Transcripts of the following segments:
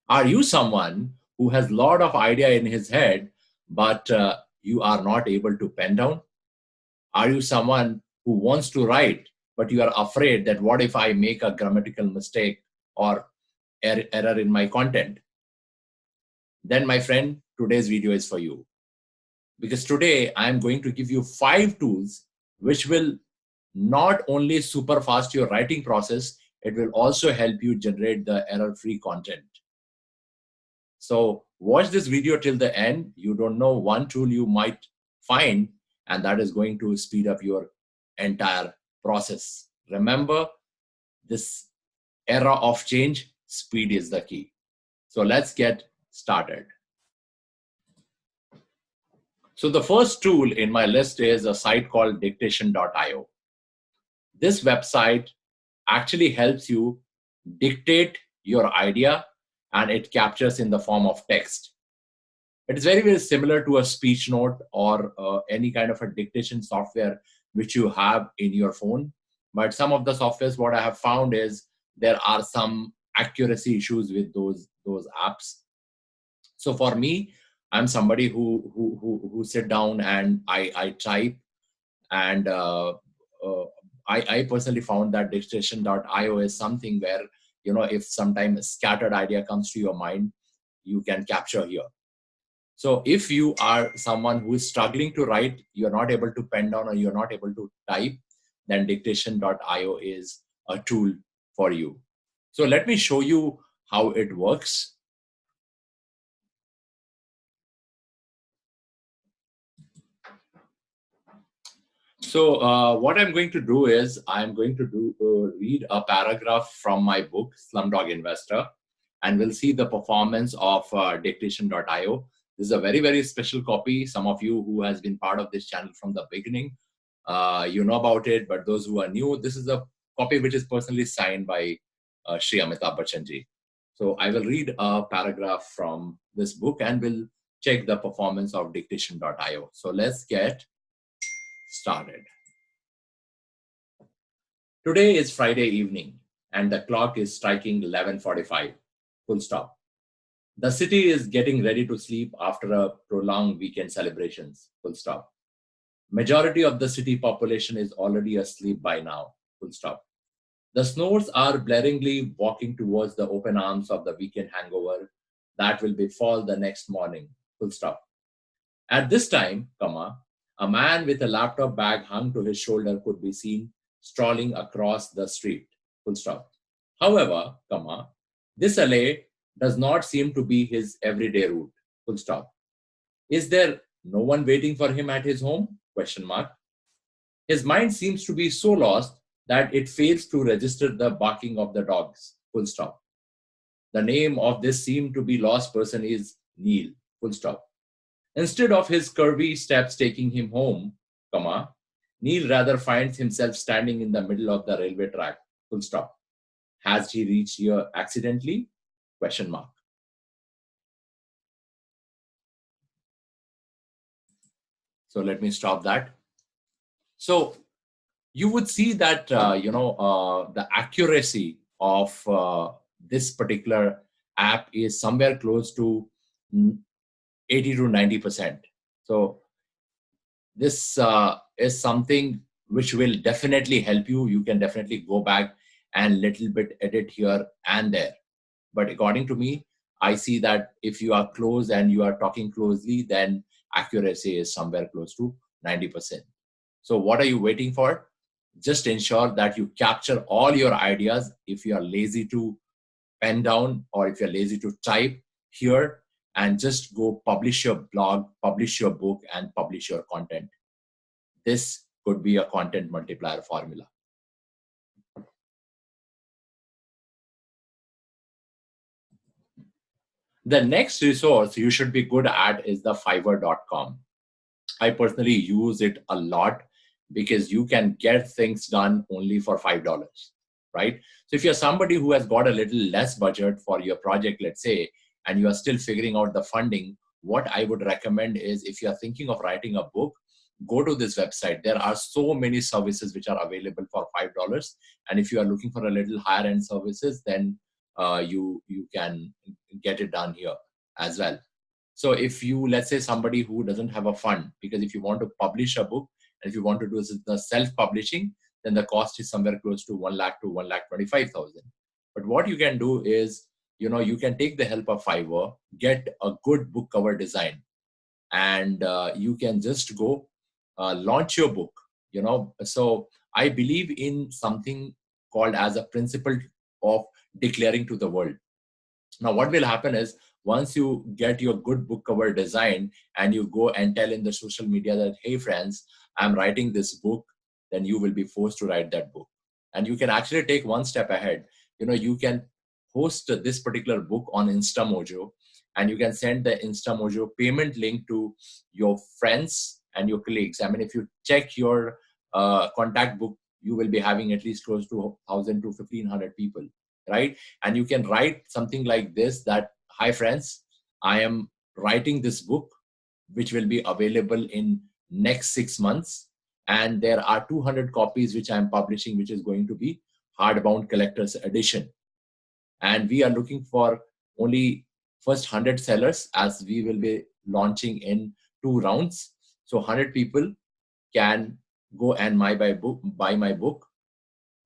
Are you someone who has a lot of idea in his head, but you are not able to pen down? Are you someone who wants to write, but you are afraid that what if I make a grammatical mistake or error in my content? Then, my friend, today's video is for you. Because today I'm going to give you 5 tools which will not only super fast your writing process, it will also help you generate the error-free content. So watch this video till the end. You don't know one tool you might find, and that is going to speed up your entire process. Remember, this era of change, speed is the key. So let's get started. So the first tool in my list is a site called dictation.io. This website actually helps you dictate your idea and it captures in the form of text. It is very, very similar to a speech note or any kind of a dictation software which you have in your phone. But some of the softwares, what I have found is there are some accuracy issues with those apps. So for me, I'm somebody who sit down and I type, and I personally found that dictation.io is something where, if sometimes scattered idea comes to your mind, you can capture here. So if you are someone who is struggling to write, you're not able to pen down or you're not able to type, then dictation.io is a tool for you. So let me show you how it works. So what I'm going to do is I'm going to read a paragraph from my book, Slumdog Investor, and we'll see the performance of dictation.io. This is a very, very special copy. Some of you who has been part of this channel from the beginning, you know about it, but those who are new, this is a copy which is personally signed by Shri Amitabh Bachchan ji. So I will read a paragraph from this book and we'll check the performance of dictation.io. So let's get started. Today is Friday evening and the clock is striking 11:45. Full stop. The city is getting ready to sleep after a prolonged weekend celebrations. Full stop. Majority of the city population is already asleep by now. Full stop. The snores are blaringly walking towards the open arms of the weekend hangover that will befall the next morning. Full stop. At this time, a man with a laptop bag hung to his shoulder could be seen strolling across the street. Full stop. However, this alley does not seem to be his everyday route. Full stop. Is there no one waiting for him at his home? Question mark. His mind seems to be so lost that it fails to register the barking of the dogs. Full stop. The name of this seemed to be lost person is Neil. Full stop. Instead of his curvy steps taking him home, Neil rather finds himself standing in the middle of the railway track. Full stop. Has he reached here accidentally? Question mark. So let me stop that. So you would see that, the accuracy of this particular app is somewhere close to 80 to 90%. So this is something which will definitely help you. You can definitely go back and little bit edit here and there. But according to me, I see that if you are close and you are talking closely, then accuracy is somewhere close to 90%. So what are you waiting for? Just ensure that you capture all your ideas. If you are lazy to pen down or if you're lazy to type here, and just go publish your blog, publish your book, and publish your content. This could be a content multiplier formula. The next resource you should be good at is the fiverr.com. I personally use it a lot because you can get things done only for $5, right? So if you're somebody who has got a little less budget for your project, let's say, and you are still figuring out the funding, what I would recommend is if you are thinking of writing a book, go to this website. There are so many services which are available for $5. And if you are looking for a little higher end services, then you can get it done here as well. So if you, let's say somebody who doesn't have a fund, because if you want to publish a book and if you want to do the self-publishing, then the cost is somewhere close to 1 lakh to 1,25,000. But what you can do is, you can take the help of Fiverr, get a good book cover design, and you can just go launch your book. So I believe in something called as a principle of declaring to the world. Now what will happen is, once you get your good book cover design and you go and tell in the social media that, hey friends, I'm writing this book, then you will be forced to write that book. And you can actually take one step ahead. You can host this particular book on Instamojo, and you can send the Instamojo payment link to your friends and your colleagues. I mean, if you check your contact book, you will be having at least close to 1,000 to 1,500 people, right? And you can write something like this, that, hi friends, I am writing this book, which will be available in next 6 months. And there are 200 copies which I'm publishing, which is going to be hardbound collector's edition. And we are looking for only first 100 sellers, as we will be launching in 2 rounds. So 100 people can go and buy my book.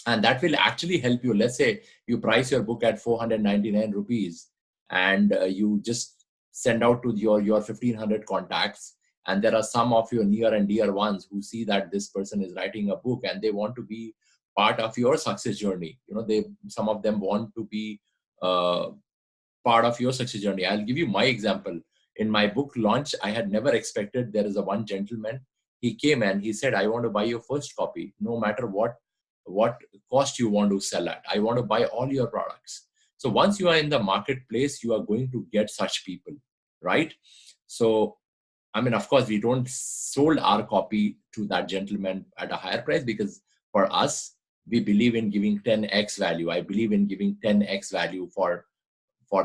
And that will actually help you. Let's say you price your book at 499 rupees, and you just send out to your 1,500 contacts. And there are some of your near and dear ones who see that this person is writing a book and they want to be part of your success journey. Some of them want to be part of your success journey. I'll give you my example. In my book launch, I had never expected, there is a one gentleman. He came and he said, I want to buy your first copy, no matter what cost you want to sell at. I want to buy all your products. So once you are in the marketplace, you are going to get such people, right? So, I mean, of course, we don't sold our copy to that gentleman at a higher price, because for us, we believe in giving 10x value. I believe in giving 10x value for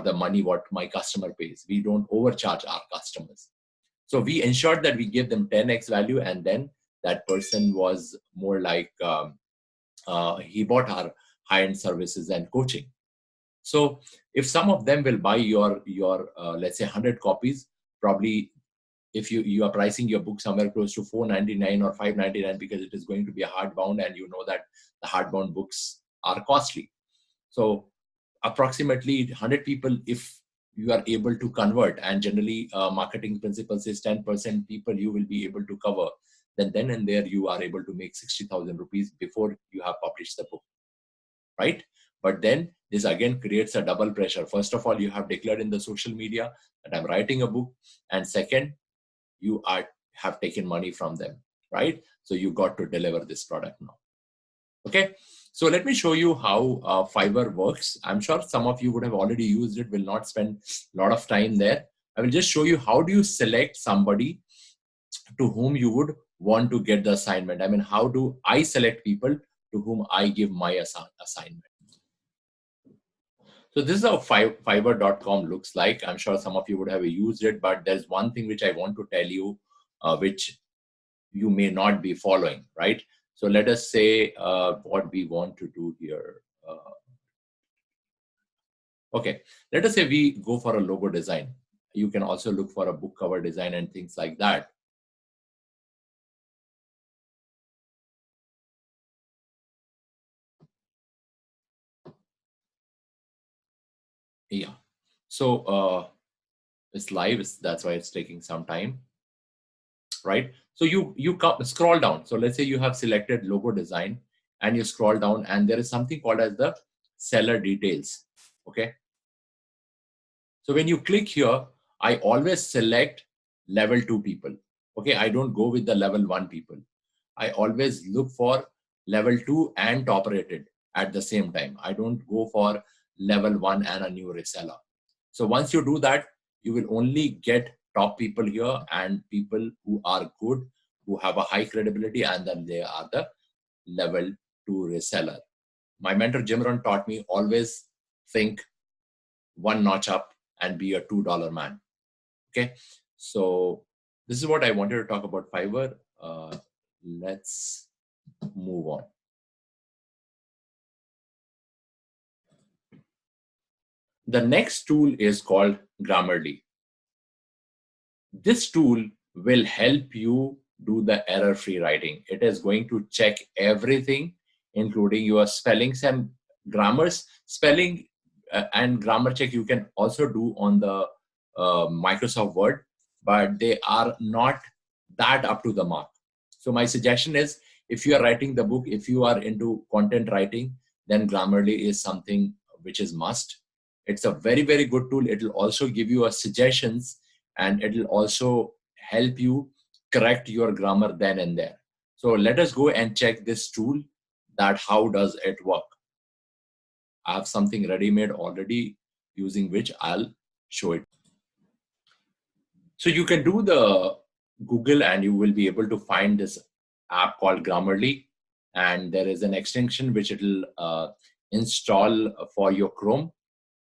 the money what my customer pays. We don't overcharge our customers. So we ensured that we give them 10x value, and then that person was more like, he bought our high-end services and coaching. So if some of them will buy your let's say 100 copies, probably if you are pricing your book somewhere close to 499 or 599, because it is going to be a hardbound, and you know that the hardbound books are costly. So approximately 100 people, if you are able to convert, and generally marketing principles is 10% people you will be able to cover, then and there you are able to make 60,000 rupees before you have published the book, right? But then this again creates a double pressure. First of all, you have declared in the social media that I'm writing a book, and second, you have taken money from them, right? So you got to deliver this product now. Okay, so let me show you how Fiverr works. I'm sure some of you would have already used it, will not spend a lot of time there. I will just show you how do you select somebody to whom you would want to get the assignment. I mean, how do I select people to whom I give my assignment? So this is how Fiverr.com looks like. I'm sure some of you would have used it, but there's one thing which I want to tell you, which you may not be following, right? So let us say what we want to do here. Okay, let us say we go for a logo design. You can also look for a book cover design and things like that. Yeah, so it's live, that's why it's taking some time, right? So you scroll down. So let's say you have selected logo design, and you scroll down, and there is something called as the seller details. Okay, so when you click here, I always select level 2 people. Okay, I don't go with the level 1 people. I always look for level 2 and top rated at the same time. I don't go for level 1 and a new reseller. So once you do that, you will only get top people here, and people who are good, who have a high credibility, and then they are the level 2 reseller. My mentor Jimron taught me, always think one notch up and be a $2 man. Okay, so this is what I wanted to talk about Fiverr. Let's move on. The next tool is called Grammarly. This tool will help you do the error-free writing. It is going to check everything, including your spellings and grammars. Spelling and grammar check you can also do on the Microsoft Word, but they are not that up to the mark. So my suggestion is, if you are writing the book, if you are into content writing, then Grammarly is something which is must. It's a very, very good tool. It will also give you a suggestions, and it will also help you correct your grammar then and there. So let us go and check this tool, that how does it work. I have something ready-made already using which I'll show it. So you can do the Google and you will be able to find this app called Grammarly, and there is an extension which it will install for your Chrome.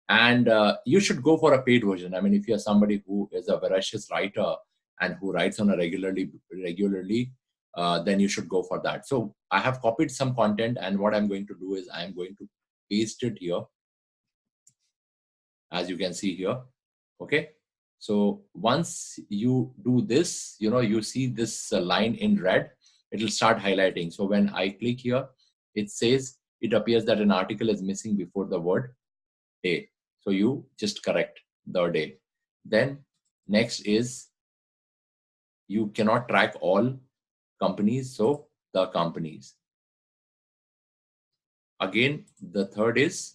And you should go for a paid version. I mean, if you're somebody who is a voracious writer and who writes on a regularly, then you should go for that. So I have copied some content, and what I'm going to do is I'm going to paste it here, as you can see here. Okay. So once you do this, you see this line in red, it will start highlighting. So when I click here, it says it appears that an article is missing before the word day. So you just correct the day. Then next is, you cannot track all companies, so the companies. Again, the third is,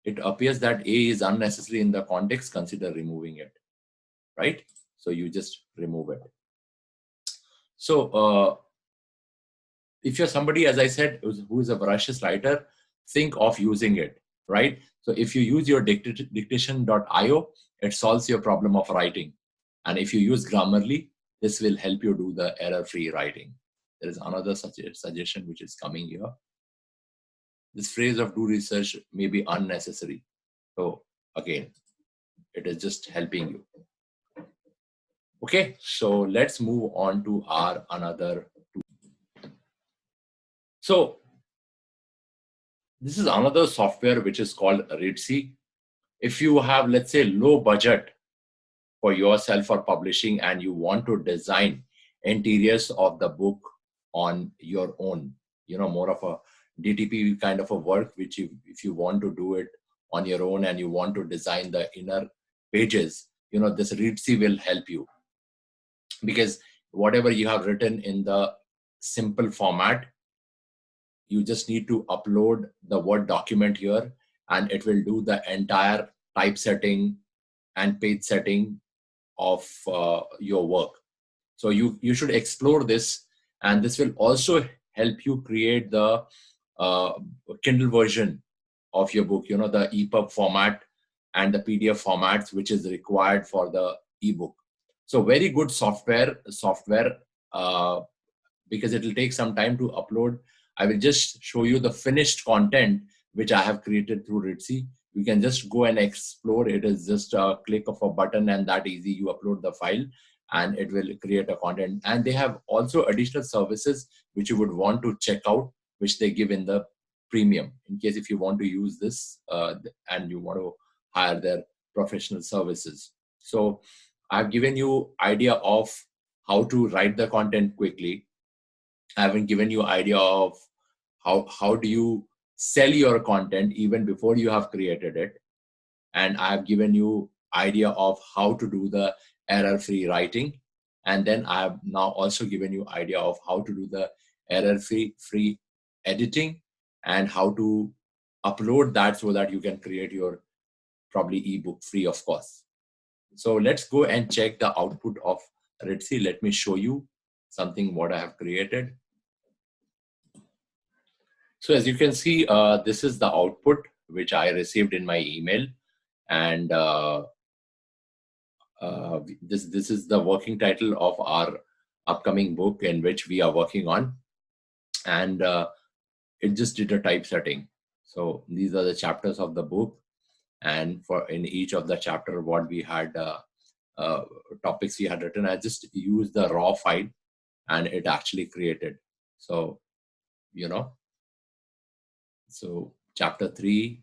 it appears that A is unnecessary in the context, consider removing it, right? So you just remove it. So if you're somebody, as I said, who is a voracious writer, think of using it, right? So if you use your dictation.io, it solves your problem of writing. And if you use Grammarly, this will help you do the error-free writing. There is another suggestion which is coming here. This phrase of do research may be unnecessary. So again, it is just helping you. Okay, so let's move on to our another tool. So this is another software which is called Readsy. If you have, let's say, low budget for yourself for publishing and you want to design interiors of the book on your own, more of a DTP kind of a work, which if you want to do it on your own and you want to design the inner pages, this Readsy will help you, because whatever you have written in the simple format, you just need to upload the Word document here, and it will do the entire typesetting and page setting of your work. So you should explore this, and this will also help you create the Kindle version of your book, the EPUB format and the PDF formats which is required for the ebook. So very good software, because it will take some time to upload. I will just show you the finished content which I have created through Readsy. You can just go and explore. It is just a click of a button and that easy. You upload the file and it will create a content. And they have also additional services which you would want to check out, which they give in the premium, in case if you want to use this and you want to hire their professional services. So I've given you idea of how to write the content quickly. I haven't given you idea of how do you sell your content even before you have created it. And I have given you idea of how to do the error-free writing. And then I have now also given you idea of how to do the error-free editing and how to upload that so that you can create your probably ebook free of cost. So let's go and check the output of Readsy. Let me show you something what I have created. So as you can see, this is the output which I received in my email, and this is the working title of our upcoming book in which we are working on, and it just did a typesetting. So these are the chapters of the book, and for in each of the chapter what we had topics we had written, I just used the raw file and it actually created. So so chapter 3,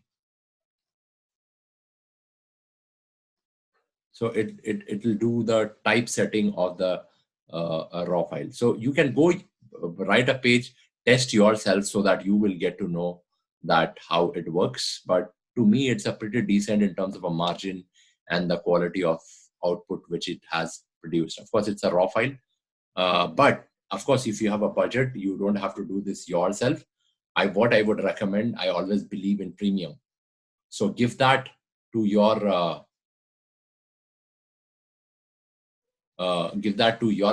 So it will do the typesetting of the raw file. So you can go write a page, test yourself so that you will get to know that how it works. But to me, it's a pretty decent in terms of a margin and the quality of output which it has produced. Of course, it's a raw file, but of course, if you have a budget, you don't have to do this yourself. What I would recommend, I always believe in premium. So give that to your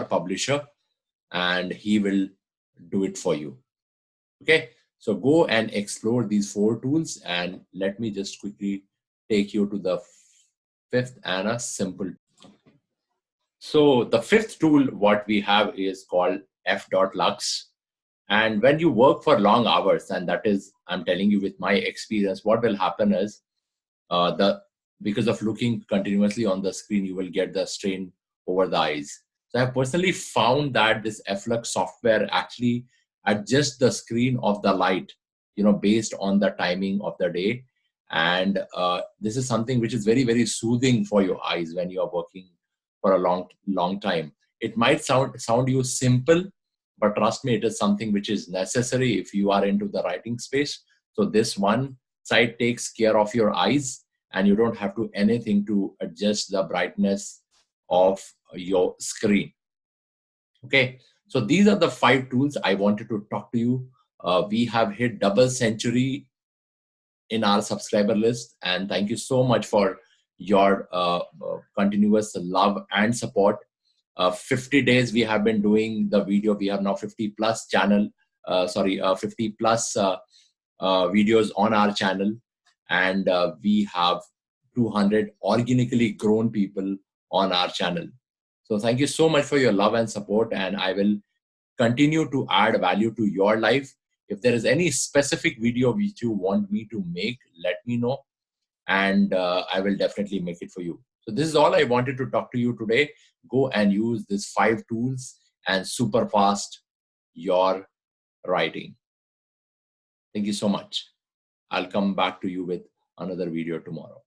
publisher, and he will do it for you. Okay, so go and explore these 4 tools, and let me just quickly take you to the 5th and a simple. So the 5th tool what we have is called f.lux. And when you work for long hours, and that is, I'm telling you with my experience, what will happen is because of looking continuously on the screen, you will get the strain over the eyes. So I have personally found that this flux software actually adjusts the screen of the light, based on the timing of the day. And this is something which is very, very soothing for your eyes when you are working for a long time. It might sound you simple, but trust me, it is something which is necessary if you are into the writing space. So this one side takes care of your eyes, and you don't have to anything to adjust the brightness of your screen. Okay, so these are the 5 tools I wanted to talk to you. We have hit double century in our subscriber list, and thank you so much for your continuous love and support. 50 days we have been doing the video. We have now 50 plus 50 plus videos on our channel, and we have 200 organically grown people on our channel. So thank you so much for your love and support, and I will continue to add value to your life. If there is any specific video which you want me to make, let me know, and I will definitely make it for you. So this is all I wanted to talk to you today. Go and use these 5 tools and super fast your writing. Thank you so much. I'll come back to you with another video tomorrow.